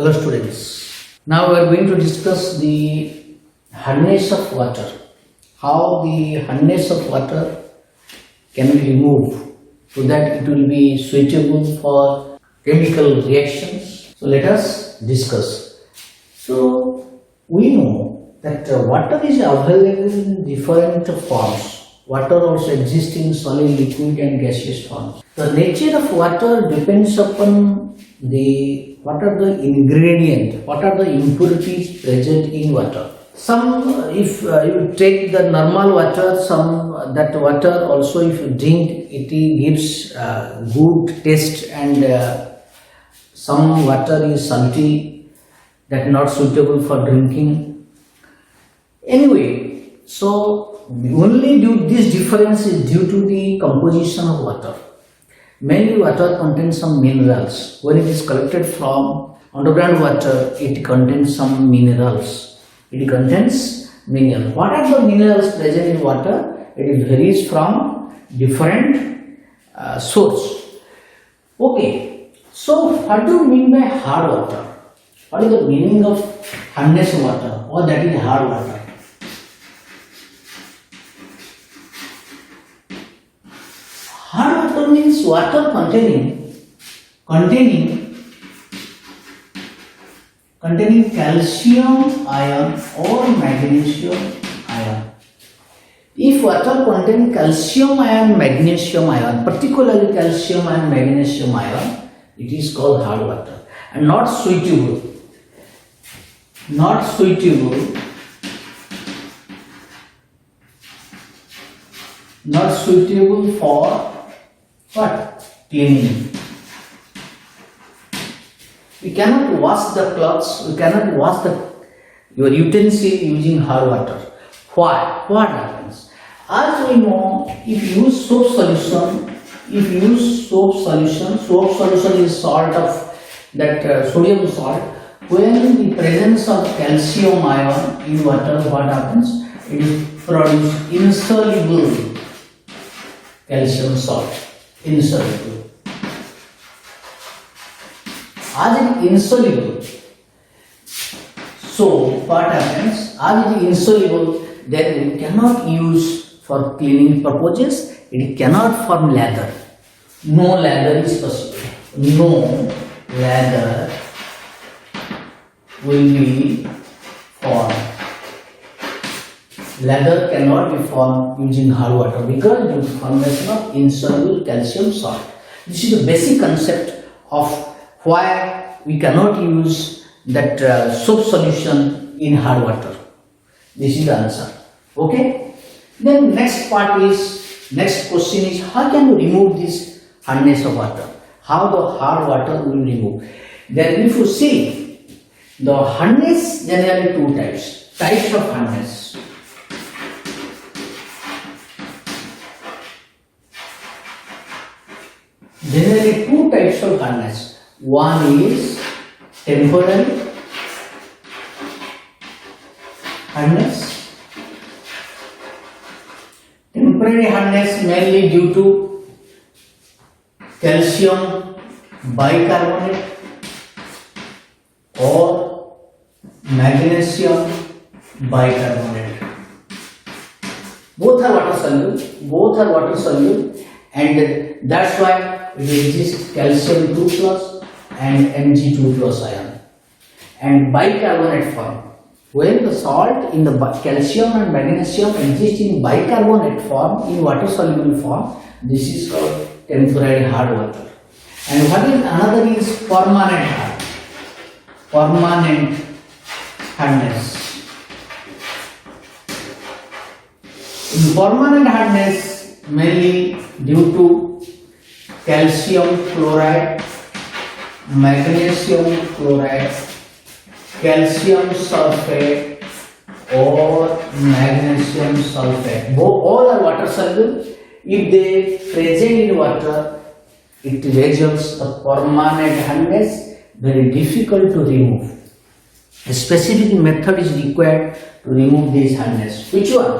Hello students. Now we are going to discuss the hardness of water. How the hardness of water can be removed so that it will be suitable for chemical reactions. So let us discuss. So we know that water is available in different forms. Water also exists in solid, liquid and gaseous forms. The nature of water depends upon what are the ingredients, what are the impurities present in water. Some, if you take the normal water, that water also if you drink, it gives good taste, and some water is salty, that not suitable for drinking. Anyway, so only this difference is due to the composition of water. Mainly water contains some minerals. When it is collected from underground water, it contains some minerals. What are the minerals present in water? It varies from different source. Okay, so what do you mean by hard water? What is the meaning of hardness water, or that is hard water? Hard water means water containing calcium ion or magnesium ion. If water contains calcium ion, magnesium ion, particularly calcium and magnesium ion, it is called hard water and not suitable for what? Cleaning. We cannot wash the clothes, we cannot wash your utensil using hard water. Why? What happens? As we know, if you use soap solution, soap solution is salt of that sodium salt. When the presence of calcium ion in water, what happens? It is produced insoluble calcium salt. Insoluble. As it is insoluble, so what happens? As it is insoluble, then it cannot use for cleaning purposes. It cannot form lather. No lather is possible. No lather will be formed. Lather cannot be formed using hard water because due to formation of insoluble calcium salt. This is the basic concept of why we cannot use that soap solution in hard water. This is the answer. Okay. Then next question is, how can we remove this hardness of water? How the hard water will be removed? Then if you see, the hardness generally two types of hardness. Generally two types of hardness. One is temporary hardness. Temporary hardness mainly due to calcium bicarbonate or magnesium bicarbonate. Both are water soluble, and that's why it exists calcium 2 plus and Mg2 plus ion and bicarbonate form. When the salt in the calcium and magnesium exist in bicarbonate form, in water soluble form, this is called temporary hard water. And what is another is permanent hardness. In permanent hardness, mainly due to calcium chloride, magnesium chloride, calcium sulfate or magnesium sulfate. All are water soluble. If they present in water, it results the permanent hardness, very difficult to remove. A specific method is required to remove this hardness. Which one?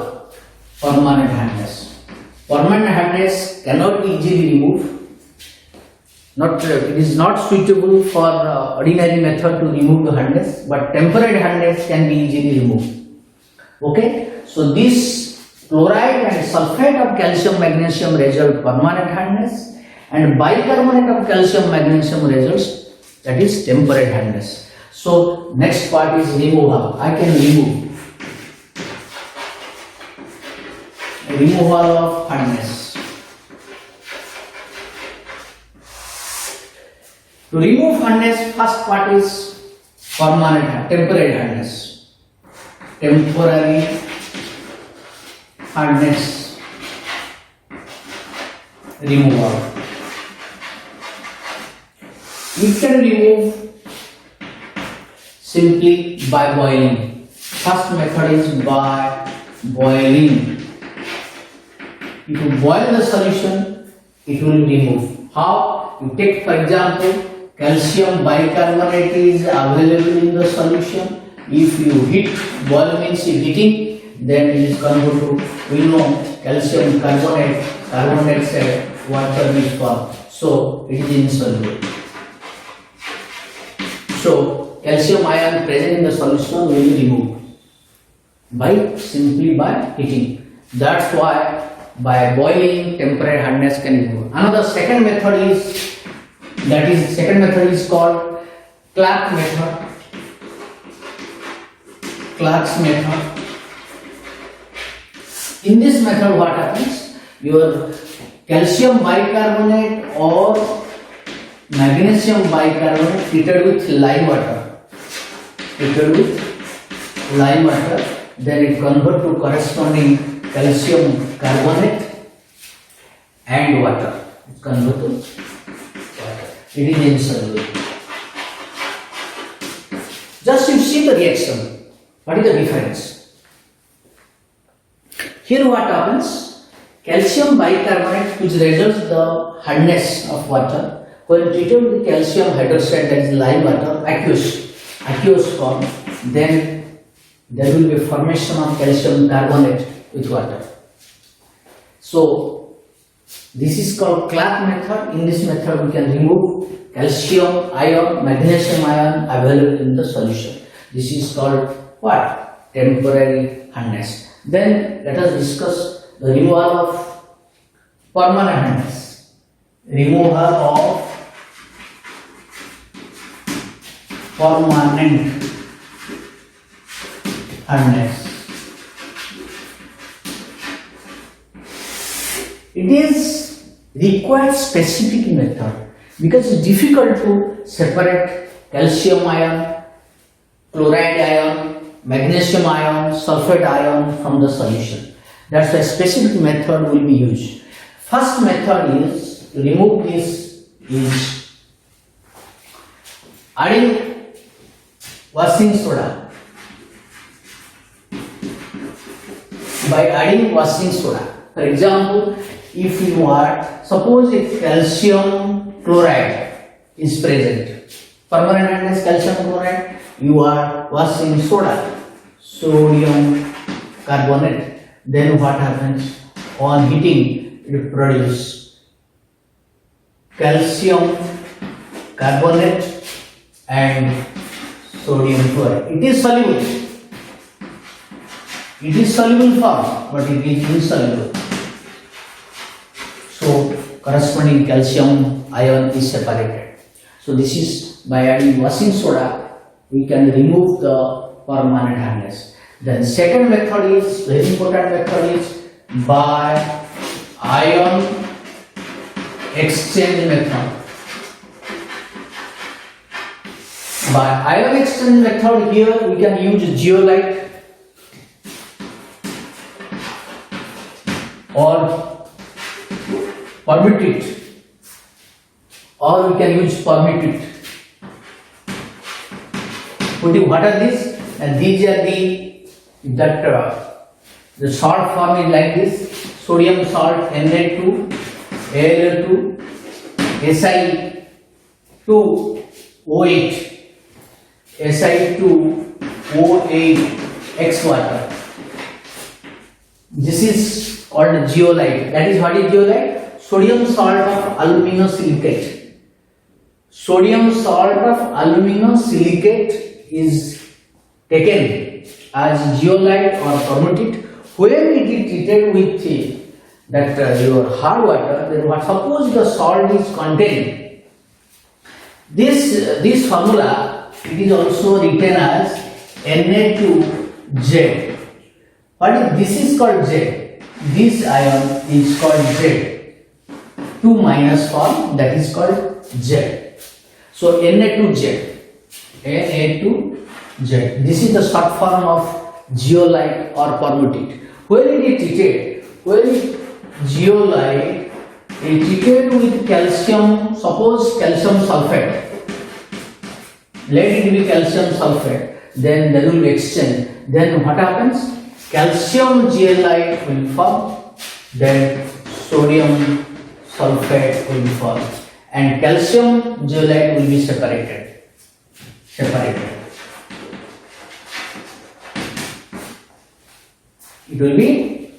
Permanent hardness. Permanent hardness cannot be easily removed. it is not suitable for ordinary method to remove the hardness, but temporary hardness can be easily removed. Okay, so this chloride and sulfate of calcium magnesium result permanent hardness, and bicarbonate of calcium magnesium results, that is temporary hardness. So next part is removal. I can removal of hardness. To remove hardness, first part is permanent, temporary hardness. Temporary hardness removal. You can remove simply by boiling. First method is by boiling. If you boil the solution, it will remove. How? You take, for example, calcium bicarbonate is available in the solution. If you heat, boil means heating, then it is converted to, we know, calcium carbonate, carbon dioxide, water is formed. So it is insoluble. So calcium ion present in the solution will be removed simply by heating. That's why by boiling temporary hardness can be removed. Another second method is called Clark method. Clark's method. In this method, what happens? Your calcium bicarbonate or magnesium bicarbonate treated with lime water. Then it convert to corresponding calcium carbonate and water. It convert to water. It is insoluble. Just you see the reaction. What is the difference? Here what happens? Calcium bicarbonate, which results the hardness of water, when treated with calcium hydroxide, that is lime water, aqueous form, then there will be formation of calcium carbonate with water. So this is called Clark method. In this method we can remove calcium ion, magnesium ion available in the solution. This is called what? Temporary hardness. Then let us discuss the removal of permanent hardness. Removal of permanent hardness. It is required specific method because it's difficult to separate calcium ion, chloride ion, magnesium ion, sulfate ion from the solution. That's why specific method will be used. First method is to remove this is adding washing soda. By adding washing soda. For example, if you are, suppose if calcium chloride is present, permanent hardness calcium chloride, you are washing soda, sodium carbonate, then what happens? On heating, it produces calcium carbonate and sodium chloride. It is soluble. It is soluble form, but it is insoluble. So corresponding calcium ion is separated. So this is by adding washing soda we can remove the permanent hardness. Then second method is very important method is by ion exchange method. By ion exchange method here we can use zeolite or permitit, or we can use permitit. What are these? And these are the salt form is like this: sodium salt Na2, Al2, Si2O8, Si2O8 X water. This is called zeolite. That is what is zeolite? Sodium salt of aluminosilicate. sodium salt of aluminum silicate is taken as zeolite or permutate. When it is treated with your hard water, then what suppose the salt is contained. This formula, it is also written as Na2Z. What is this is called Z? This ion is called Z. 2 minus form, that is called Z. So Na2Z. Na2Z. This is the short form of zeolite or permutate. When it is treated, zeolite is treated with calcium, suppose calcium sulfate. Let it be calcium sulfate, then there will be exchange. Then what happens? Calcium zeolite will form, then sodium sulfate will form, and calcium zeolite will be separated. It will be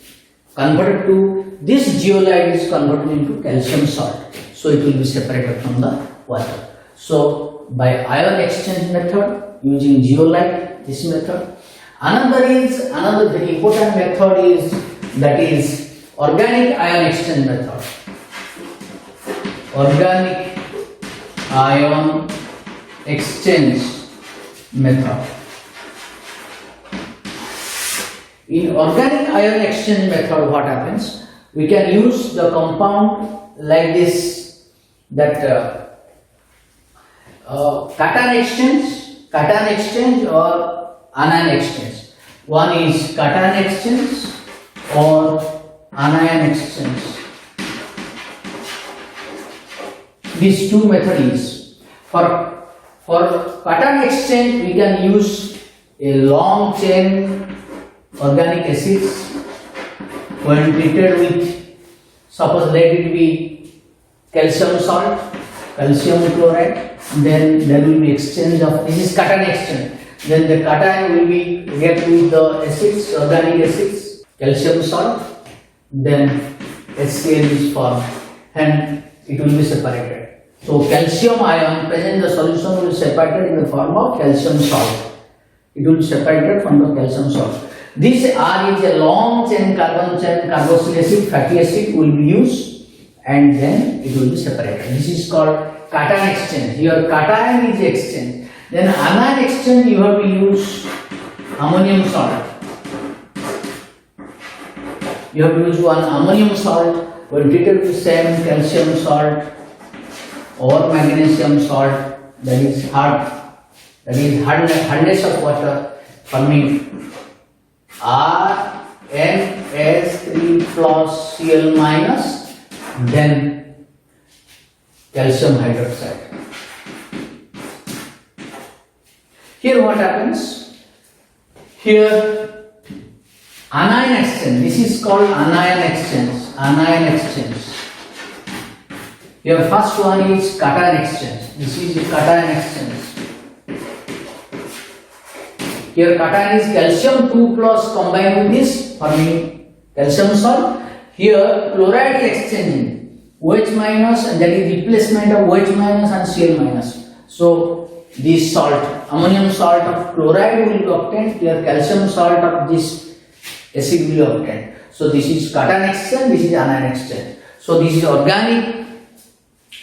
converted to, this zeolite is converted into calcium salt, so it will be separated from the water. So by ion exchange method using zeolite, this method. Another very important method is organic ion exchange method. Organic ion exchange method. In organic ion exchange method, what happens? We can use the compound like this, that cation exchange or anion exchange. One is cation exchange or anion exchange. These two methods. For cation exchange, we can use a long chain organic acids when treated with, suppose let it be calcium salt, calcium chloride, then there will be exchange of, this is cation exchange. Then the cation will be get with the acids, organic acids, calcium salt, then HCl is formed and it will be separated. So calcium ion present in the solution will be separated in the form of calcium salt. It will be separated from the calcium salt. This R is a long chain carboxylic acid, fatty acid will be used and then it will be separated. This is called cation exchange. Your cation is exchange. Then anion exchange, you have to use ammonium salt. You have to use one ammonium salt when treated with same calcium salt or magnesium salt, that is hardness of water, forming RNS3 plus Cl minus, then calcium hydroxide. Here what happens? Here anion exchange. This is called anion exchange. Anion exchange. Your first one is cation exchange. This is cation exchange. Here cation is calcium 2 plus combined with this forming calcium salt. Here chloride is exchanging OH minus, and that is replacement of OH minus and Cl minus. So this salt, ammonium salt of chloride will be obtained. Here calcium salt of this acid will be obtained. So this is cation exchange, this is anion exchange. So this is organic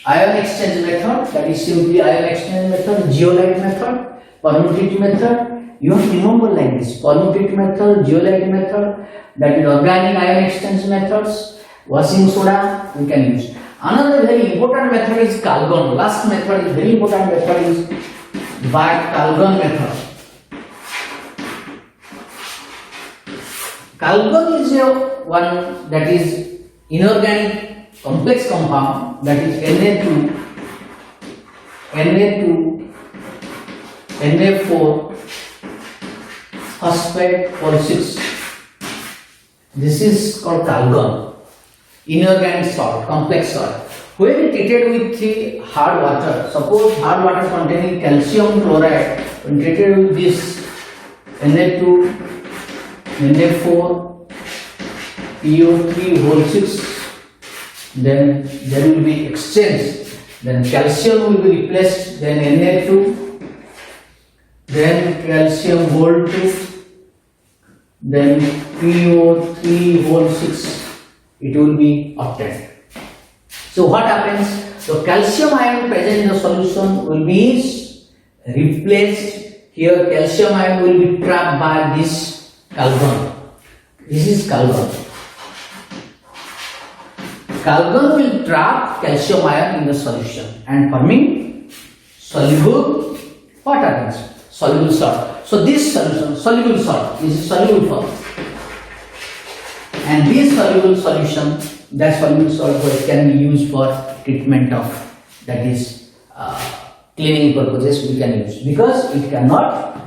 ion exchange method, that is simply ion exchange method, zeolite method, permutate method. You have to remember like this: permutate method, zeolite method, that is organic ion exchange methods, washing soda we can use. Another very important method is Calgon. Last method is very important method is Calgon method. Calgon is one that is inorganic complex compound, that is Na4 phosphate 46. This is called Calgon, inorganic salt, complex salt. When treated with the hard water, suppose hard water containing calcium chloride, when treated with this Na2, Na4, PO3 whole 6, then there will be exchange. then calcium will be replaced, then Na2, then calcium gold 2, then PO3 whole 6, it will be obtained. So what happens? So calcium ion present in the solution will be replaced. Here calcium ion will be trapped by this calgon. This is calgon. Calgon will trap calcium ion in the solution and forming soluble. What happens? Soluble salt. So this solution, soluble salt, is soluble form. And this soluble solution, that soluble salt can be used for treatment of, that is cleaning purposes we can use, because it cannot,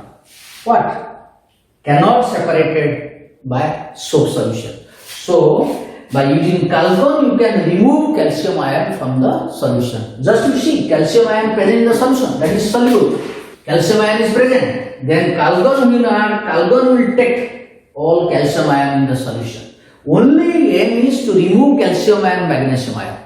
what? Cannot separated by soap solution. So by using calgon you can remove calcium ion from the solution. Just you see, calcium ion present in the solution, that is soluble. Calcium ion is present. Then calgon will add, calgon will take all calcium ion in the solution. Only aim is to remove calcium ion, magnesium ion.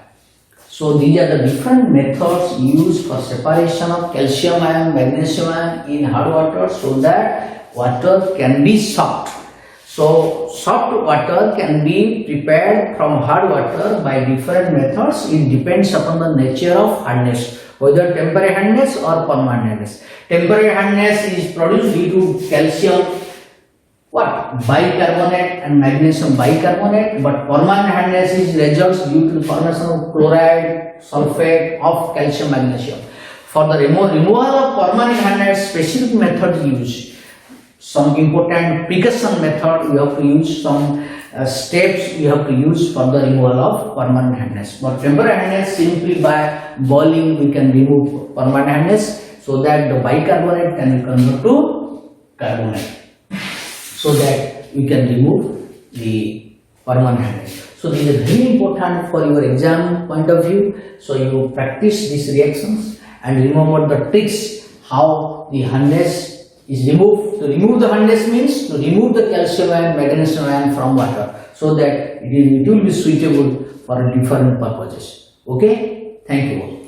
So these are the different methods used for separation of calcium ion, magnesium ion in hard water, so that water can be soft. So soft water can be prepared from hard water by different methods. It depends upon the nature of hardness, whether temporary hardness or permanent hardness. Temporary hardness is produced due to calcium bicarbonate and magnesium bicarbonate, but permanent hardness is results due to the formation of chloride, sulfate of calcium magnesium. For the removal of permanent hardness, specific methods used. Some important precaution method you have to use, some steps you have to use for the removal of permanent hardness. But temporary hardness, simply by boiling we can remove permanent hardness, so that the bicarbonate can be converted to carbonate, so that we can remove the permanent hardness. So this is very important for your exam point of view. So you practice these reactions and remember the tricks how the hardness is removed. To remove the hardness means to remove the calcium ion, magnesium ion from water, so that it will be suitable for different purposes. Okay, thank you all.